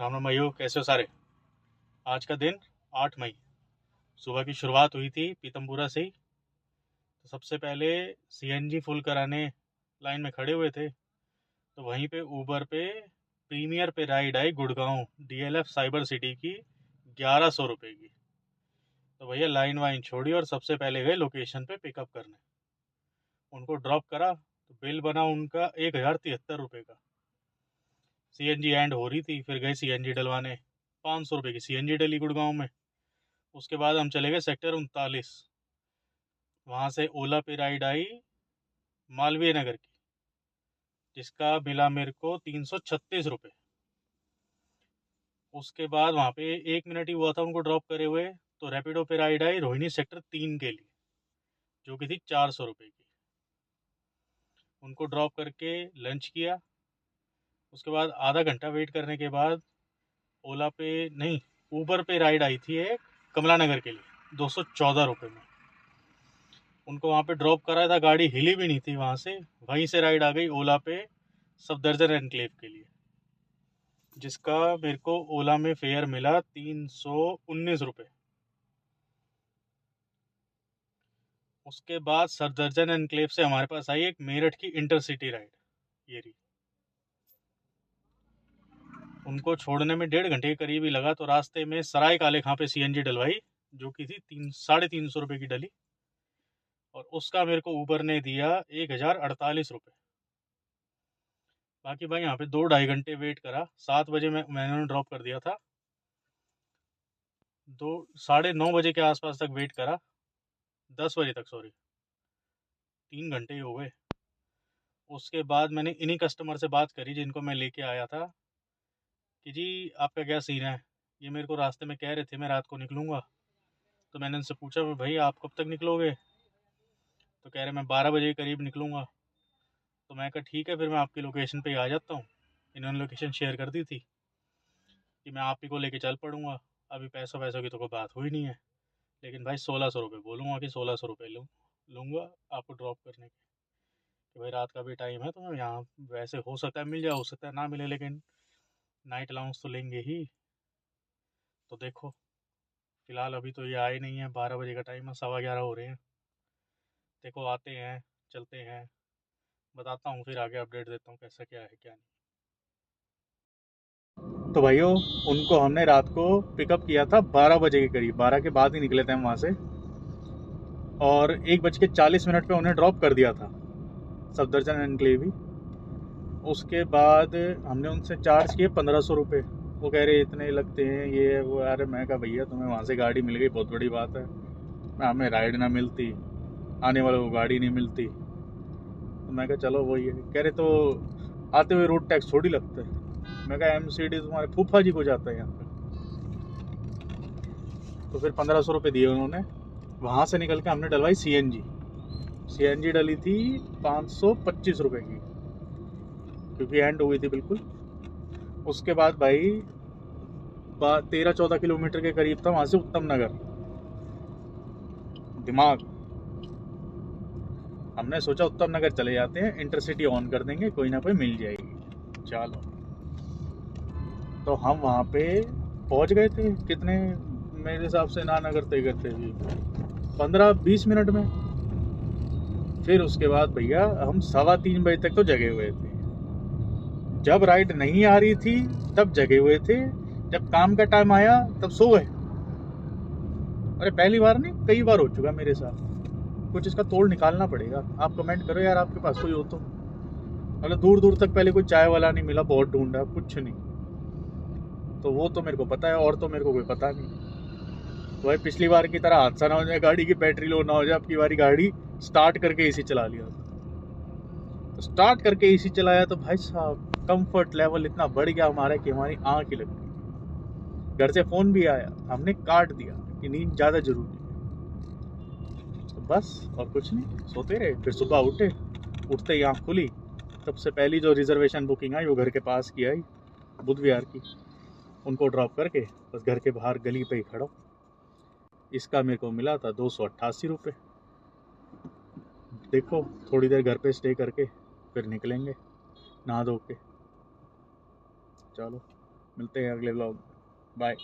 राम राम भाइयों, कैसे हो सारे। आज का दिन 8 मई, सुबह की शुरुआत हुई थी पीतमपुरा से ही। तो सबसे पहले सीएनजी फुल कराने लाइन में खड़े हुए थे। तो वहीं पे ऊबर पे प्रीमियर पे राइड आई गुड़गांव डीएलएफ साइबर सिटी की 1100 रुपये की। तो भैया लाइन वाइन छोड़ी और सबसे पहले गए लोकेशन पे पिकअप करने। उनको ड्रॉप करा तो बिल बना उनका 1073 रुपये का। सीएनजी एंड हो रही थी, फिर गए सीएनजी डलवाने। 500 रुपये की सीएनजी डली गुड़गांव में। उसके बाद हम चले गए सेक्टर 39। वहाँ से ओला पे राइड आई मालवीय नगर की, जिसका मिला मेरे को 336 रुपये। उसके बाद वहाँ पे 1 मिनट ही हुआ था उनको ड्रॉप करे हुए, तो रैपिडो पे राइड आई रोहिणी सेक्टर 3 के लिए, जो कि थी 400 रुपये की। उनको ड्रॉप करके लंच किया। उसके बाद आधा घंटा वेट करने के बाद ओला पे नहीं, ऊबर पे राइड आई थी एक कमला नगर के लिए 214 रुपये में। उनको वहाँ पे ड्रॉप कराया था, गाड़ी हिली भी नहीं थी वहाँ से। वहीं से राइड आ गई ओला पे सफदरजन एनक्लेव के लिए, जिसका मेरे को ओला में फेयर मिला 319 रुपये। उसके बाद सफदरजन एनक्लेव से हमारे पास आई एक मेरठ की इंटरसिटी राइड, ये रही। उनको छोड़ने में 1.5 घंटे के करीब ही लगा। तो रास्ते में सराय काले खां पे सीएनजी डलवाई, जो कि थी 350 रुपये की डली। और उसका मेरे को ऊबर ने दिया 1048 रुपये। बाकी भाई यहाँ पे 2-2.5 घंटे वेट करा। 7 बजे मैंने उन्हें ड्रॉप कर दिया था। 9:30 बजे के आसपास तक वेट करा। 10 बजे तक, सॉरी, 3 घंटे ही हो गए। उसके बाद मैंने इन्हीं कस्टमर से बात करी जिनको मैं लेके आया था कि जी आपका क्या सीन है। ये मेरे को रास्ते में कह रहे थे मैं रात को निकलूँगा। तो मैंने उनसे पूछा भाई आप कब तक निकलोगे। तो कह रहे मैं 12 बजे के करीब निकलूँगा। तो मैं कहा ठीक है, फिर मैं आपकी लोकेशन पे ही आ जाता हूँ। इन्होंने लोकेशन शेयर कर दी थी कि मैं आप ही को लेके चल पड़ूँगा। अभी पैसों वैसों की तो कोई बात हुई नहीं है, लेकिन भाई 1600 रुपये बोलूँगा कि 1600 रुपये लूँगा आपको ड्रॉप करने के। कि भाई रात का भी टाइम है, तो मैं यहाँ वैसे हो सकता है मिल जाए, हो सकता है ना मिले, लेकिन नाइट अलाउंस तो लेंगे ही। तो देखो, फिलहाल अभी तो ये आए नहीं है। 12 बजे का टाइम है, 11:15 हो रहे हैं। देखो आते हैं, चलते हैं, बताता हूँ, फिर आगे अपडेट देता हूँ कैसा क्या है क्या नहीं। तो भाइयों, उनको हमने रात को पिकअप किया था 12 बजे के करीब, 12 के बाद ही निकले थे हम वहाँ से। और 1:40 पे उन्हें ड्रॉप कर दिया था सफदरजन एनक्लेव ही। उसके बाद हमने उनसे चार्ज किए 1500 रुपये। वो कह रहे इतने लगते हैं ये वो। अरे मैं कहा भैया तुम्हें वहाँ से गाड़ी मिल गई बहुत बड़ी बात है, हमें राइड ना मिलती, आने वालों को गाड़ी नहीं मिलती। तो मैं कहा चलो वही है। कह रहे तो आते हुए रोड टैक्स थोड़ी लगता है। मैं कहा एमसीडी तुम्हारे फूफा जी को जाता है यहाँ पे। तो फिर 1500 रुपये दिए उन्होंने। वहाँ से निकल के हमने डलवाई सीएनजी डली थी 525 रुपये की, क्योंकि एंड हुई थी बिल्कुल। उसके बाद भाई 13-14 किलोमीटर के करीब था वहाँ से उत्तम नगर। दिमाग, हमने सोचा उत्तम नगर चले जाते हैं, इंटरसिटी ऑन कर देंगे, कोई ना कोई मिल जाएगी। चलो, तो हम वहाँ पे पहुँच गए थे कितने, मेरे हिसाब से ना नगर तय करते हुए 15-20 मिनट में। फिर उसके बाद भैया हम 2:15 बजे तक तो जगे हुए थे। जब राइड नहीं आ रही थी तब जगे हुए थे, जब काम का टाइम आया तब सो गए। अरे पहली बार नहीं, कई बार हो चुका मेरे साथ। कुछ इसका तोड़ निकालना पड़ेगा। आप कमेंट करो यार, आपके पास कोई हो तो। मतलब दूर दूर तक पहले कोई चाय वाला नहीं मिला, बहुत ढूंढा, कुछ नहीं। तो वो तो मेरे को पता है, और तो मेरे को कोई पता नहीं। तो भाई पिछली बार की तरह हादसा ना हो जाए, गाड़ी की बैटरी लो ना हो जाए। आपकी बारी गाड़ी स्टार्ट करके एसी चला लिया। तो स्टार्ट करके एसी चलाया तो भाई साहब कंफर्ट लेवल इतना बढ़ गया हमारा कि हमारी आँख ही लग गई। घर से फ़ोन भी आया, हमने काट दिया कि नींद ज़्यादा जरूरी है। तो बस और कुछ नहीं, सोते रहे। फिर सुबह उठते ही आँख खुली, सबसे पहली जो रिजर्वेशन बुकिंग आई वो घर के पास की आई, बुध विहार की। उनको ड्रॉप करके बस घर के बाहर गली पे ही खड़ा। इसका मेरे को मिला था 288 रुपये। देखो थोड़ी देर घर पे स्टे करके फिर निकलेंगे नहा धो के। चलो। मिलते हैं अगले व्लॉग। बाय।